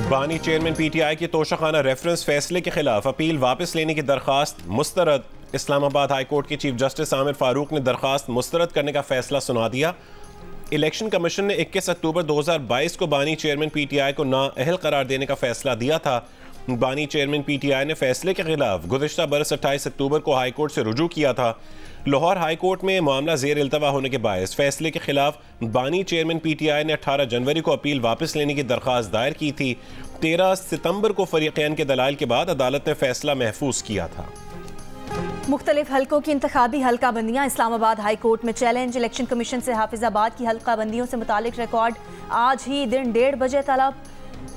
बानी chairman PTI की Toshakhana reference फैसले के खिलाफ अपील वापस लेने की दरखास्त मुस्तरद। इस्लामाबाद हाई कोर्ट के चीफ जस्टिस आमिर फारूक ने दरखास्त मुस्तरद करने का फैसला सुना दिया। इलेक्शन कमीशन ने 21 अक्टूबर 2022 को बानी चेयरमैन पीटीआई को नाअहल करार देने का फैसला दिया था। बानी चेयरमैन पीटीआई ने फैसले के खिलाफ गुज़िश्ता बरस 28 अक्टूबर को हाई कोर्ट से रुजू किया था। लाहौर हाई कोर्ट में मामला ज़ेर इल्तवा होने के बायस फैसले के खिलाफ बानी चेयरमैन पीटीआई ने 18 जनवरी को अपील वापस लेने की दरख्वास्त दायर की थी। 13 सितंबर को फरीक़ैन के दलाइल के बाद अदालत ने फैसला महफूज किया था। मुख्तलिफ हल्कों की इंतखाबी हल्का बंदियाँ इस्लामाबाद हाई कोर्ट में चैलेंज। इलेक्शन कमीशन से हाफिजाबाद की हल्का बंदियों से मुतालिक रिकॉर्ड आज ही दिन 1:30 बजे तलब।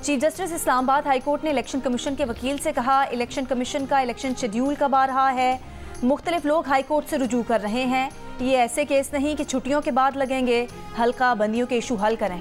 Chief justice Islamabad high court ने इलेक्शन कमीशन के वकील से कहा, इलेक्शन कमीशन का इलेक्शन शेड्यूल कब आ रहा है। मुख्तलिफ लोग हाई कोर्ट से रुजू कर रहे हैं, ये ऐसे केस नहीं कि छुट्टियों के बाद लगेंगे। हल्का बंदियों के इशू हल करें।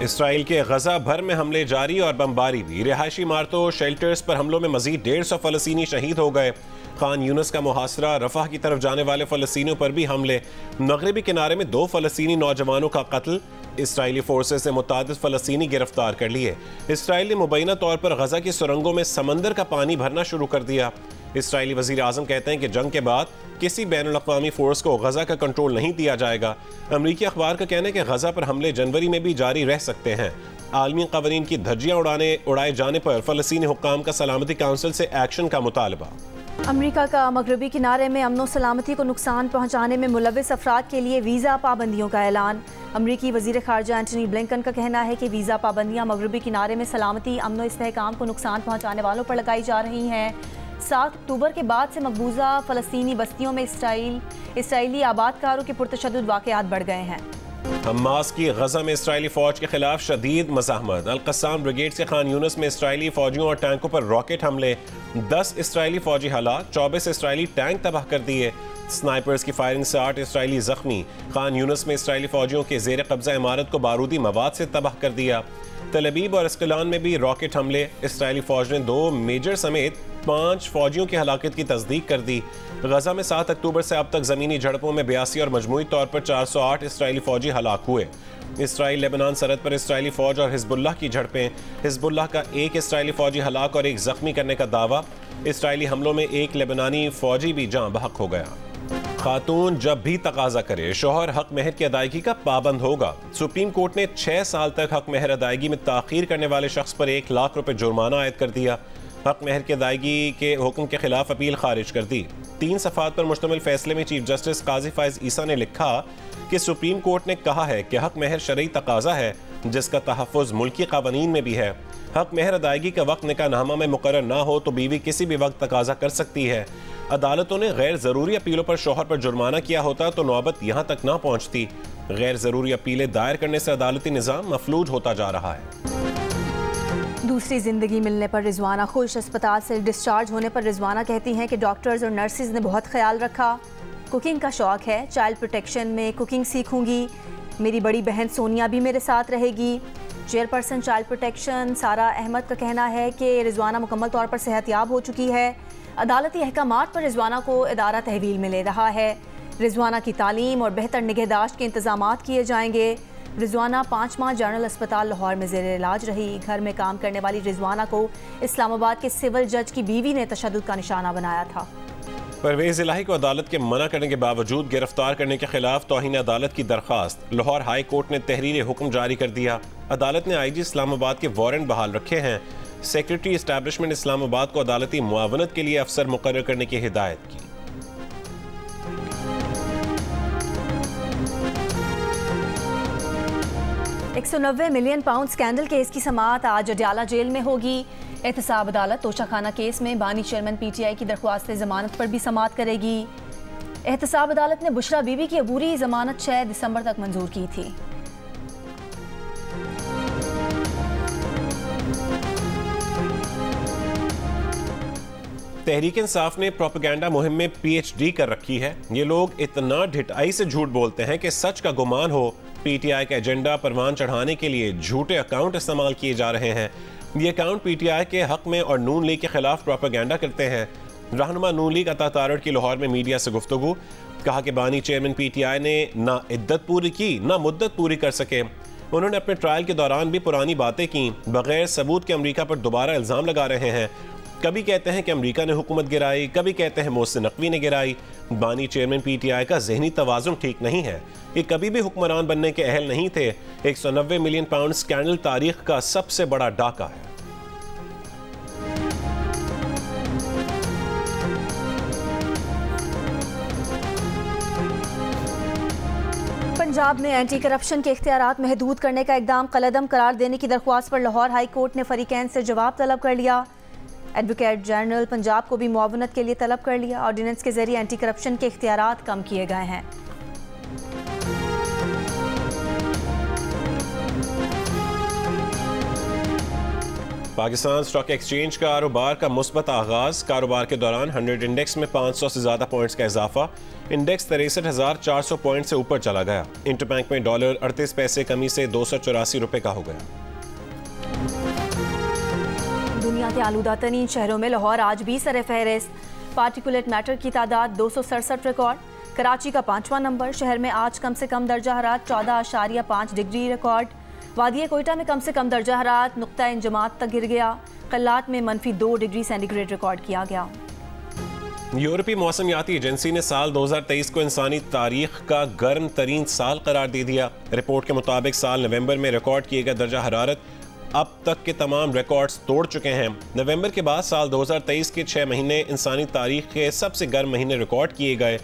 इसराइल के गजा भर में हमले जारी और बमबारी भी। रिहायशी इमारतों शेल्टर्स पर हमलों में मजीद 150 फ़लस्तीनी शहीद हो गए। खान यूनस का मुहासरा, रफा की तरफ जाने वाले फ़लस्तीनियों पर भी हमले। मगरबी किनारे में 2 फ़लस्तीनी नौजवानों का कत्ल। इसराइली फोर्सेस ने मुतादिद फ़लस्तीनी गिरफ्तार कर लिए। इसराइल ने मुबैना तौर पर गजा की सुरंगों में समंदर का पानी भरना शुरू कर दिया। इसराइली वज़ीर आज़म कहते हैं कि जंग के बाद किसी बैनुल अक़वामी फ़ोर्स को गजा का कंट्रोल नहीं दिया जाएगा। अमरीकी अखबार का कहना है कि गजा पर हमले जनवरी में भी जारी रह सकते हैं। आलमी क़वानीन की धज्जियाँ उड़ाए जाने पर फ़लस्तीनी हुक्काम का सलामती काउंसिल से एक्शन का मुतालबा। अमरीका का मगरबी किनारे में अमन सलामती को नुकसान पहुँचाने में मुलविस अफराद के लिए वीज़ा पाबंदियों का ऐलान। अमरीकी वज़ीर ख़ारजा एंटनी ब्लिंकन का कहना है कि वीज़ा पाबंदियाँ मगरबी किनारे में सलामती, अमन और इस्तेहकाम को नुकसान पहुँचाने वालों पर लगाई जा रही हैं। 7 अक्टूबर के बाद से मकबूजा फ़लस्तीनी बस्तियों में इसराइली आबादकारों के पुरतशद्दुद वाक़यात बढ़ गए हैं। हमास की गजा में इसराइली फ़ौज के खिलाफ शदीद मज़ाहमत। अल-क़स्साम ब्रिगेड से खान यूनस में इसराइली फ़ौजियों और टैंकों पर रॉकेट हमले। 10 इसराइली फ़ौजी हलाक, 24 इसराइली टैंक तबाह कर दिए। स्नाइपर्स की फायरिंग से 8 इसराइली ज़ख्मी। खान यूनस में इसराइली फ़ौजियों के ज़ेर कब्ज़ा इमारत को बारूदी मवाद से तबाह कर दिया। तल अबीब और अस्कलान में भी रॉकेट हमले। इसराइली फ़ौज ने 2 मेजर समेत 5 फ़ौजियों की हलाकत की तस्दीक कर दी। गजा में 7 अक्टूबर से अब तक ज़मीनी झड़पों में 82 और मजमूई तौर पर 408 इसराइली फ़ौजी हलाक हुए। इसराइल लेबनान सरहद पर इसराइली फ़ौज और हिजबुल्लाह की झड़पें। हिजबुल्लाह का 1 इसराइली फ़ौजी हलाक और 1 ज़ख्मी करने का दावा। इसराइली हमलों में 1 लेबनानी फ़ौजी भी जाँ बहक हो गया। खातून जब भी तकाजा करे शौहर हक महर की अदायगी का पाबंद होगा। सुप्रीम कोर्ट ने 6 साल तक हक महर अदायगी में ताख़ीर करने वाले शख्स पर 1 लाख रुपए जुर्माना आयद कर दिया। हक महर की अदायगी के हुक्म के खिलाफ अपील खारिज कर दी। 3 सफ़ात पर मुश्तमिल फैसले में चीफ जस्टिस काजी फ़ाइज़ ईसा ने लिखा कि सुप्रीम कोर्ट ने कहा है कि हक महर शरई तकाजा है जिसका तहफ़्फ़ुज़ मुल्की क़वानीन में भी है। हक महर अदायगी का वक्त निकाहनामा में मुकर्रर ना हो तो बीवी किसी भी वक्त तकाजा कर सकती है। अदालतों ने गैर ज़रूरी अपीलों पर शौहर पर जुर्माना किया होता तो नौबत यहाँ तक ना पहुँचती। गैर ज़रूरी अपीलें दायर करने से अदालती निज़ाम मफलूज होता जा रहा है। दूसरी ज़िंदगी मिलने पर रिजवाना खुश। अस्पताल से डिस्चार्ज होने पर रिजवाना कहती हैं कि डॉक्टर्स और नर्सिस ने बहुत ख्याल रखा। कुकिंग का शौक़ है, चाइल्ड प्रोटेक्शन में कुकिंग सीखूंगी। मेरी बड़ी बहन सोनिया भी मेरे साथ रहेगी। चेयरपर्सन चाइल्ड प्रोटेक्शन सारा अहमद का कहना है कि रिजवाना मुकम्मल तौर पर सेहतयाब हो चुकी है। अदालती अहकामात पर रिजवाना को इदारा तहवील में ले रहा है। रिजवाना की तालीम और बेहतर निगहदाश्त के इंतजामात किए जाएंगे। रिजवाना 5 माह जनरल अस्पताल लाहौर में ज़ेर इलाज रही। घर में काम करने वाली रिजवाना को इस्लामाबाद के सिविल जज की बीवी ने तशद्दुद का निशाना बनाया था। परवेज़ इलाही को अदालत के मना करने के बावजूद गिरफ्तार करने के खिलाफ तौहीन अदालत की दरख्वास्त। लाहौर हाई कोर्ट ने तहरीर हुक्म जारी कर दिया। अदालत ने IG इस्लामाबाद के वारंट बहाल रखे हैं। सेक्रेटरी इस्टेब्लिशमेंट इस्लामाबाद को अदालती मुआवनत के लिए अफसर मुकर्रर करने की हिदायत की। £190 मिलियन स्कैंडल केस की समाअत आज अडयाला जेल में होगी। एहतसाब अदालत तोशाखाना केस में बानी चेयरमैन PTI की दरख्वास्त ज़मानत पर भी समाअत करेगी। एहतसाब अदालत ने बुशरा बीबी की अबूरी ज़मानत 6 दिसंबर तक मंजूर की थी। तहरीक इंसाफ ने प्रोपेगेंडा मुहिम में PhD कर रखी है। ये लोग इतना ढिठाई से झूठ बोलते हैं कि सच का गुमान हो। PTI का एजेंडा परवान चढ़ाने के लिए झूठे अकाउंट इस्तेमाल किए जा रहे हैं। ये अकाउंट PTI के हक में और नून लीग के खिलाफ प्रोपेगेंडा करते हैं। रहनुमा नून लीग अता तारड़ की लाहौर में मीडिया से गुफ्तगू। कहा कि बानी चेयरमैन PTI ने ना इद्दत पूरी की ना मुद्दत पूरी कर सके। उन्होंने अपने ट्रायल के दौरान भी पुरानी बातें की, बगैर सबूत के अमेरिका पर दोबारा इल्ज़ाम लगा रहे हैं। कभी कहते हैं कि अमेरिका ने हुकूमत गिराई, कभी कहते हैं मोहसिन नकवी ने गिराई। बानी चेयरमैन PTI का जहनी तवाज़ुन ठीक नहीं है। ये कभी भी हुक्मरान बनने के अहल नहीं थे। 190 मिलियन पाउंड स्कैंडल तारीख का सबसे बड़ा डाका है। पंजाब में एंटी करप्शन के इख्तियारात महदूद करने का इकदाम कलअदम करार देने की दरख्वास्त पर लाहौर हाई कोर्ट ने फरीकैन से जवाब तलब कर लिया। एडवोकेट जनरल पंजाब को भी मुआवनत के लिए तलब कर लिया। ऑर्डिनेंस के जरिए एंटी करप्शन के इख्तियारात कम किए गए हैं। पाकिस्तान स्टॉक एक्सचेंज का कारोबार का मुस्बत आगाज। कारोबार के दौरान 100 इंडेक्स में 500 से ज्यादा पॉइंट्स का इजाफा। इंडेक्स 63,400 पॉइंट से ऊपर चला गया। इंटरबैंक में डॉलर 38 पैसे कमी से 284 रुपए का हो गया। दुनिया के आलूदा तरीन शहरों में लाहौर आज भी सर फहरिस्त। पार्टिकुलेट मैटर की तादाद 267 रिकॉर्ड। कराची का 5वां नंबर। शहर में आज कम से कम दर्जा हरारत 14.5 डिग्री रिकॉर्ड। वादिया कोयटा में कम से कम दर्जा हरारत नुक्ता इंजमात तक गिर गया। कल्लात में -2 डिग्री सेंटीग्रेड रिकॉर्ड किया गया। यूरोपीय मौसमियाती एजेंसी ने साल 2023 को इंसानी तारीख का गर्म तरीन साल करार दे दिया। रिपोर्ट के मुताबिक साल नवंबर में रिकॉर्ड किए गए दर्जा हरारत अब तक के तमाम रिकॉर्ड्स तोड़ चुके हैं। नवंबर के बाद साल 2023 के 6 महीने इंसानी तारीख के सबसे गर्म महीने रिकॉर्ड किए गए।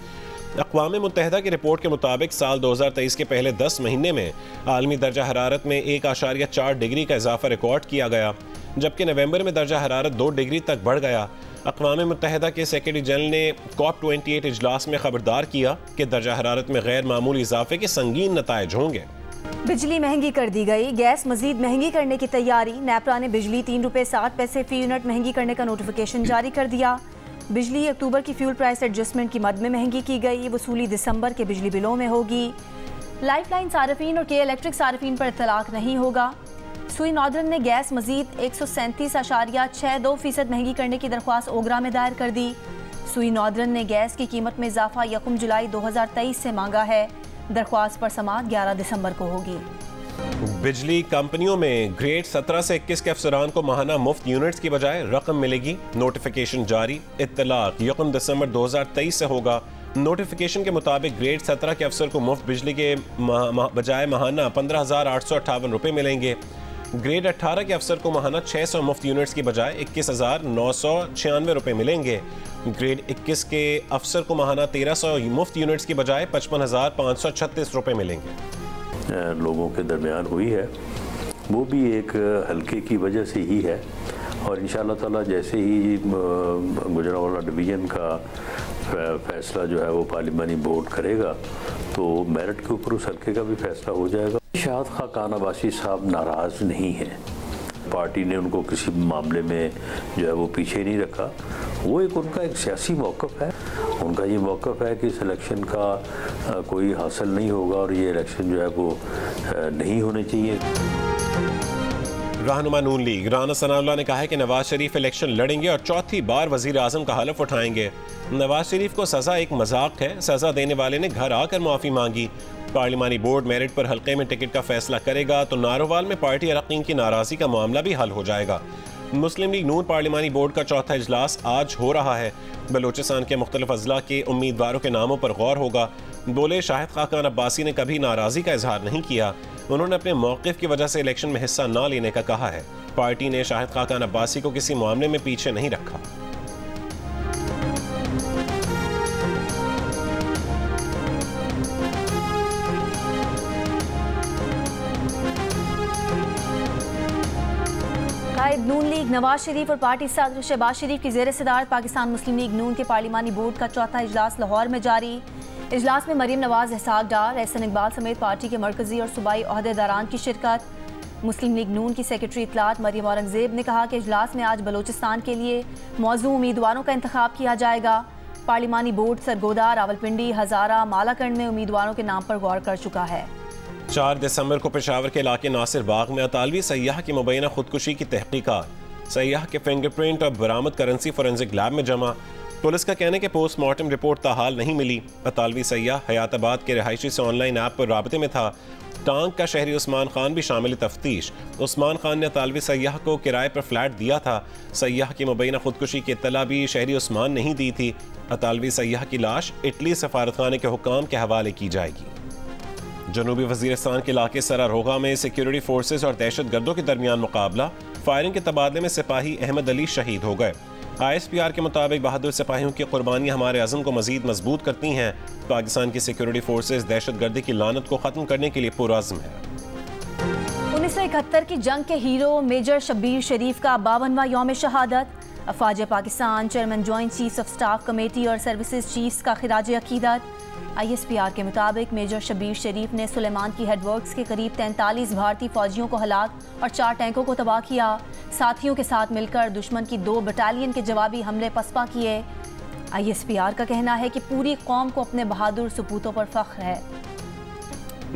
अक़वाम मुत्तहिदा की रिपोर्ट के मुताबिक साल 2023 के पहले 10 महीने में आलमी दर्जा हरारत में 1.4 डिग्री का इजाफा रिकॉर्ड किया गया, जबकि नवंबर में दर्जा हरारत 2 डिग्री तक बढ़ गया। अक़वाम मुत्तहिदा के सेक्रेटरी जनरल ने COP28 इजलास में खबरदार किया कि दर्जा हरारत में गैर मामूली इजाफे के संगीन नताइज होंगे। बिजली महंगी कर दी गई। गैस मजीद महंगी करने की तैयारी। नेपरा ने बिजली 3 रुपये 7 पैसे फी यूनिट महंगी करने का नोटिफिकेशन जारी कर दिया। बिजली अक्टूबर की फ्यूल प्राइस एडजस्टमेंट की मद में महंगी की गई। वसूली दिसंबर के बिजली बिलों में होगी। लाइफलाइन सार्फिन और के इलेक्ट्रिक सार्फिन पर इतलाक नहीं होगा। सुई नॉर्दर्न ने गैस मजीद 137.62% महंगी करने की दरख्वास्त ओगरा में दायर कर दी। सुई नॉर्दर्न ने गैस की कीमत में इजाफा 1 जुलाई 2023 से मांगा है। दरख्वास्त पर समाअत 11 दिसंबर को होगी। बिजली कंपनियों में ग्रेड 17 से 21 के अफसरान को माहाना मुफ्त यूनिट्स की बजाय रकम मिलेगी। नोटिफिकेशन जारी। इत्तलाक 1 दिसंबर 2023 से होगा। नोटिफिकेशन के मुताबिक ग्रेड 17 के अफसर को मुफ्त बिजली के बजाय माहाना 15,858 रुपये मिलेंगे। ग्रेड 18 के अफसर को माहाना 600 मुफ्त यूनिट्स की बजाय 21,996 रुपये मिलेंगे। ग्रेड 21 के अफसर को माहाना 1300 मुफ्त यूनिट्स की बजाय 55,536 रुपये मिलेंगे। लोगों के दरमियान हुई है, वो भी एक हल्के की वजह से ही है। और इंशाअल्लाह ताला जैसे ही गुजरांवाला डिवीज़न का फैसला जो है वो पार्लिमानी बोर्ड करेगा तो मेरिट के ऊपर उस हल्के का भी फैसला हो जाएगा। शाहद खान अब्बासी साहब नाराज़ नहीं हैं। पार्टी ने उनको किसी मामले में जो है वो पीछे नहीं रखा। वो उनका एक सियासी मौक़िफ़ है। उनका ये मौक़िफ़ है कि इस इलेक्शन का कोई हासिल नहीं होगा और ये इलेक्शन जो है वो नहीं होने चाहिए। रहनुमा नून लीग राना सनाउल्लाह ने कहा है कि नवाज शरीफ इलेक्शन लड़ेंगे और चौथी बार वजीर आजम का हलफ उठाएंगे। नवाज शरीफ को सज़ा एक मजाक है। सज़ा देने वाले ने घर आकर माफ़ी मांगी। पार्लिमानी बोर्ड मेरिट पर हल्के में टिकट का फैसला करेगा तो नारोवाल में पार्टी अरकान की नाराज़गी का मामला भी हल हो जाएगा। मुस्लिम लीग नून पार्लिमानी बोर्ड का चौथा इजलास आज हो रहा है। बलूचिस्तान के मुख्तलिफ अजला के उम्मीदवारों के नामों पर गौर होगा। बोले शाहिद खान अब्बासी ने कभी नाराज़गी का इजहार नहीं किया। उन्होंने अपने मौक़िफ़ की वजह से इलेक्शन में हिस्सा न लेने का कहा है। पार्टी ने शाहिद खान अब्बासी को किसी मामले में पीछे नहीं रखा। कायद नून लीग नवाज शरीफ और पार्टी सदर शहबाज शरीफ की ज़ेर सदारत पाकिस्तान मुस्लिम लीग नून के पार्लिमानी बोर्ड का चौथा इजलास लाहौर में जारी। इजलास में मरीम नवाज, इसहाक डार, एहसन इकबाल समेत पार्टी के मरकजी और सूबाई ओहदेदारान की शिरकत। मुस्लिम लीग नून की सेक्रेटरी इत्तलात मरीम औरंगजेब ने कहा कि इजलास में आज बलूचिस्तान के लिए मौजूद उम्मीदवारों का इंतखाब किया जाएगा। पार्लिमानी बोर्ड सरगोदा, रावलपिंडी, हज़ारा, मालाकंड में उम्मीदवारों के नाम पर गौर कर चुका है। 4 दिसंबर को पेशावर के इलाके नासिर बाग में अतालवी सयाह की मुबैना खुदकुशी की तहकीकात। सयाह के फिंगरप्रिंट और बरामद करेंसी फोरेंसिक लैब में जमा। पुलिस का कहना है कि पोस्टमार्टम रिपोर्ट ताहाल नहीं मिली। अतालवी सैयाह हयाताबाद के रहायशी से ऑनलाइन ऐप पर राबते में था। टांग का शहरी उस्मान खान भी शामिल तफ्तीश। उस्मान खान ने अतालवी सैयाह को किराए पर फ्लैट दिया था। सैयाह की मुबैना खुदकुशी की इत्तला भी शहरी उस्मान नहीं दी थी। अतालवी सैयाह की लाश इटली सफारतखाने के हुक्काम के हवाले की जाएगी। जनूबी वजीरिस्तान के इलाके सरारोगा में सिक्योरिटी फोर्सेज और दहशत गर्दों के दरमियान मुकाबला। फायरिंग के तबादले में सिपाही अहमद अली शहीद हो गए। ISPR के मुताबिक बहादुर सिपाहियों की कुर्बानियां हमारे अज़म को मजीद मजबूत करती हैं। पाकिस्तान की सिक्योरिटी फोर्सेज दहशत गर्दी की लानत को ख़त्म करने के लिए पुरअज़्म है। 1971 की जंग के हीरो मेजर शब्बीर शरीफ का 52वां यौम शहादत। अफवाज Pakistan chairman joint chiefs of staff committee और सर्विसेज चीफ्स का खिराज अकीदत। ISPR के मुताबिक मेजर शब्बीर शरीफ ने सुलेमान की हेडवर्क्स के करीब 43 भारतीय फौजियों को हलाक और 4 टैंकों को तबाह किया। साथियों के साथ मिलकर दुश्मन की 2 बटालियन के जवाबी हमले पसपा किए। ISPR का कहना है कि पूरी कौम को अपने बहादुर सपूतों पर फख्र है।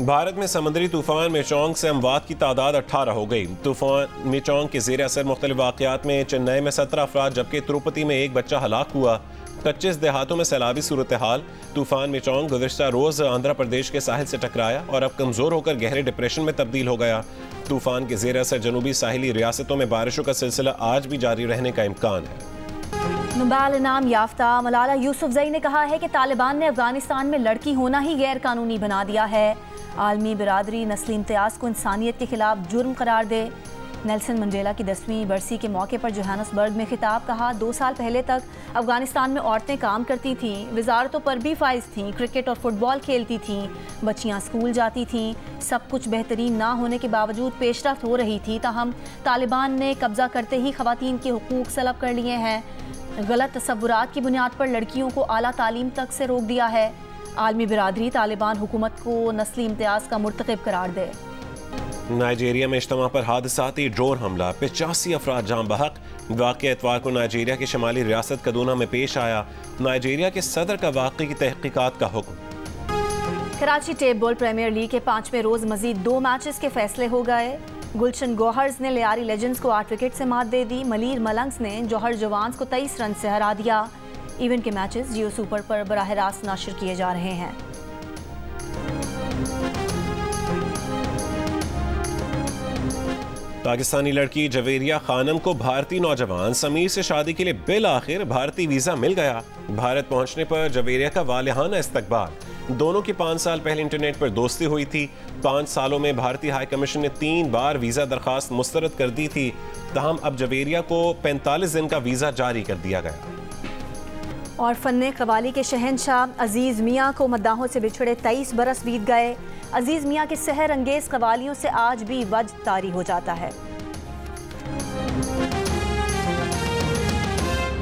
भारत में समुद्री तूफान मेचोंग से अमवात की तादाद 18 हो गई। तूफान मेचोंग के जेर असर मुख्तलिफ वाक़यात में चेन्नई में 17 अफराद जबकि तिरुपति में 1 बच्चा हलाक हुआ। 25 देहातों में सैलाबी सूरत हाल। तूफान मेचोंग गुज़िश्ता रोज़ आंध्र प्रदेश के साहिल से टकराया और अब कमज़ोर होकर गहरे डिप्रेशन में तब्दील हो गया। तूफान के जेर असर जनूबी साहिली रियासतों में बारिशों का सिलसिला आज भी जारी रहने का इम्कान है। नोबेल इनाम याफ्ता मलाला यूसुफजई ने कहा है कि तालिबान ने अफगानिस्तान में लड़की होना ही गैर कानूनी बना दिया है। आलमी बिरादरी नस्ली इम्तियाज़ को इंसानियत के खिलाफ जुर्म करार दे। नेल्सन मंडेला की 10वीं बरसी के मौके पर जोहान्सबर्ग में खिताब। कहा 2 साल पहले तक अफगानिस्तान में औरतें काम करती थीं, वजारतों पर भी फाइज थीं, क्रिकेट और फुटबॉल खेलती थीं, बच्चियां स्कूल जाती थीं, सब कुछ बेहतरीन ना होने के बावजूद पेशरफ्त हो रही थी। ताहम तालिबान ने कब्जा करते ही खवातीन के हुकूक सलब कर लिए हैं। गलत तसव्वुरात की बुनियाद पर लड़कियों को आला तालीम तक से रोक दिया है। आलमी बिरादरी तालिबान हुकूमत को नस्ली इम्तियाज़ का मुर्तकिब करार दे। नाइजीरिया में इज्तिमा पर हादसाती ड्रोन हमला, 85 अफराद जाम बहक। वाक़या एतवार को नाइजीरिया की शमाली रियासत कदूना में पेश आया। नाइजीरिया के सदर का वाक़े की तहकीकात का हुक्म। Karachi tape ball premier league के 5वें रोज़ मजीद 2 मैचेस के फैसले हो गए। गुलशन गौहर्स ने लियारी लेजेंड्स को 8 विकेट से मात दे दी। मलीर मलंग्स ने जौहर जवान्स को 23 रन से हरा दिया। इवेंट के मैचेस जियो सुपर पर बराह रास्त नशर किए जा रहे हैं। पाकिस्तानी लड़की जवेरिया खानम को भारतीय नौजवान समीर से शादी के लिए बिल आखिर भारतीय वीज़ा मिल गया। भारत पहुंचने पर जवेरिया का वालिहाना इस्तकबाल। दोनों की 5 साल पहले इंटरनेट पर दोस्ती हुई थी। 5 सालों में भारतीय हाई कमीशन ने 3 बार वीज़ा दरखास्त मुस्तरद कर दी थी। तहम अब जवेरिया को 45 दिन का वीज़ा जारी कर दिया गया। और फन्ने कवाली के शहनशाह अजीज़ मियाँ को मद्दाहों से बिछड़े 23 बरस बीत गए। अजीज़ मियाँ की सहर अंगेज़ कवालियों से आज भी वज्द तारी हो जाता है।